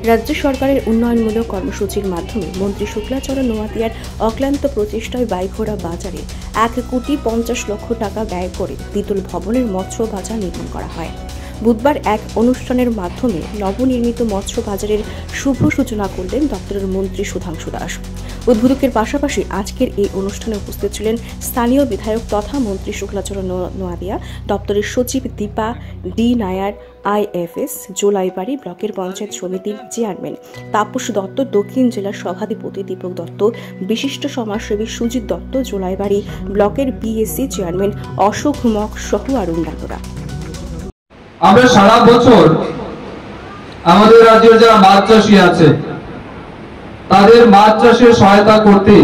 রাজ্য সরকারের উন্নয়নমূলক কর্মসূচির মাধ্যমে মন্ত্রী শুক্লাচরণ নোয়াদিয়ার অক্লান্ত প্রচেষ্টায় বাইঘোড়া বাজারে 1,50,00,000 টাকা ব্যয় করে দ্বিতল ভবনের মৎস্য বাজার নির্মাণ করা হয়। বুধবার এক অনুষ্ঠানের মাধ্যমে নবনির্মিত মৎস্য বাজারের শুভ সূচনা করলেন দপ্তরের মন্ত্রী সুধাংশু দাস। উদ্বোধকের পাশাপাশি আজকের এই অনুষ্ঠানে উপস্থিত ছিলেন স্থানীয় বিধায়ক তথা মন্ত্রী শুক্লাচরণ নোয়াদিয়া, দপ্তরের সচিব দীপা ডি নায়ার, IFS জোলাইবাড়ি ব্লকের পঞ্চায়েত সমিতির চেয়ারম্যান তাপস দত্ত, দক্ষিণ জেলার সভাধিপতি দীপক দত্ত, বিশিষ্ট সমাজসেবী সুজিত দত্ত, জোলাইবাড়ি ব্লকের BSC চেয়ারম্যান অশোক মক সহ আরো অন্যান্যরা। আমরা সারা বছর আমাদের রাজ্যের যারা মাছ চাষী আছে তাদের মাছ চাষে সহায়তা করতে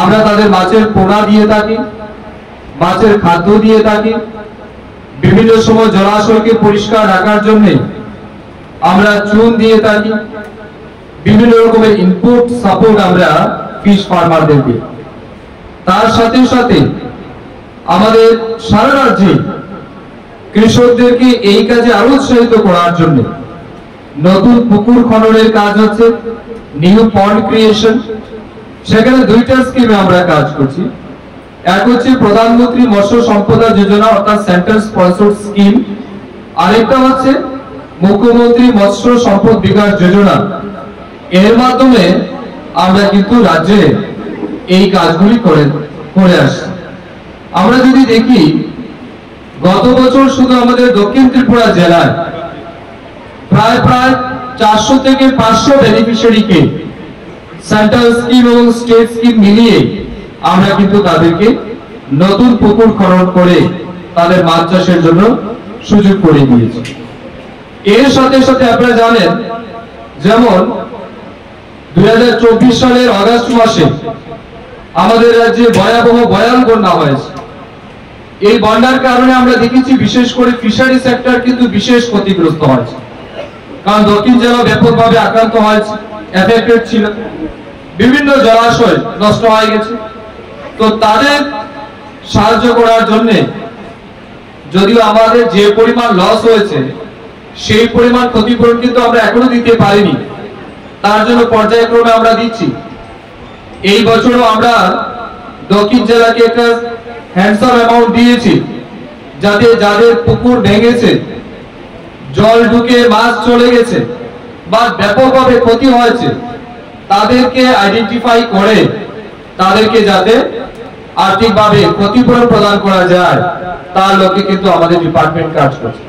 আমরা তাদের মাছের পোনা দিয়ে থাকি, মাছের খাদ্য দিয়ে থাকি। বিভিন্ন সময় জলাশয়কে পরিষ্কার রাখার জন্য আমরা চুন দিয়ে থাকি। বিভিন্ন রকমের ইনপুট সাপোর্ট আমরা ফিশ ফার্মারদের দিই। তার সাথে সাথে আমাদের সারা রাজ্যে কৃষকদেরকে এই কাজে আরো উৎসাহিত করার জন্য নতুন পুকুর খননের কাজ হচ্ছে, নিউ পন্ড ক্রিয়েশন। সেখানে দুইটা স্কিমে আমরা কাজ করছি। এক হচ্ছে প্রধানমন্ত্রী মৎস্য সম্পদা যোজনা অর্থাৎ সেন্ট্রাল স্পন্সর্ড স্কিম, আরেকটা হচ্ছে মুখ্যমন্ত্রী মৎস্য সম্পদ বিকাশ যোজনা। এর মাধ্যমে আমরা কিন্তু রাজ্যে এই কাজগুলি করে আসছি। আমরা যদি দেখি গত বছর শুধু আমাদের দক্ষিণ ত্রিপুরা জেলায় প্রায় 400 থেকে 500 বেনিফিশিয়ারিকে সেন্ট্রাল স্কিম এবং স্টেট স্কিম মিলিয়ে আমরা কিন্তু তাদেরকে নতুন পুকুর খনন করে তাদের মাছ চাষের জন্য সুযোগ করে দিয়েছি। এর সাথে সাথে আপনারা জানেন যেমন 2024 সালের আগস্ট মাসে আমাদের রাজ্যে ভয়াবহ বন্যা হয়েছে। এই বন্যার কারণে আমরা দেখেছি বিশেষ করে ফিশারি সেক্টর কিন্তু বিশেষ ক্ষতিগ্রস্ত হয়েছে, কারণ দক্ষিণ জেলা ব্যাপকভাবে আক্রান্ত হয়েছে, এফেক্টেড ছিল, বিভিন্ন জলাশয় নষ্ট হয়ে গেছে। তো তাদের সাহায্য করার জন্য যদিও আমাদের যে পরিমাণ লস হয়েছে সেই পরিমাণ ক্ষতিপূরণ কিন্তু আমরা এখনো দিতে পারিনি, তার জন্য পর্যায়ক্রমে আমরা দিচ্ছি। এই বছরও আমরা দক্ষিণ জেলাকে একটা হ্যান্ডসাম অ্যামাউন্ট দিয়েছি, যাতে যাদের পুকুর ভেঙেছে, জল ঢুকে মাছ চলে গেছে বা ব্যাপকভাবে ক্ষতি হয়েছে তাদেরকে আইডেন্টিফাই করে তাদেরকে যাতে আর্থিকভাবে ক্ষতিপূরণ প্রদান করা যায় তার লক্ষ্যে কিন্তু আমাদের ডিপার্টমেন্ট কাজ করছে।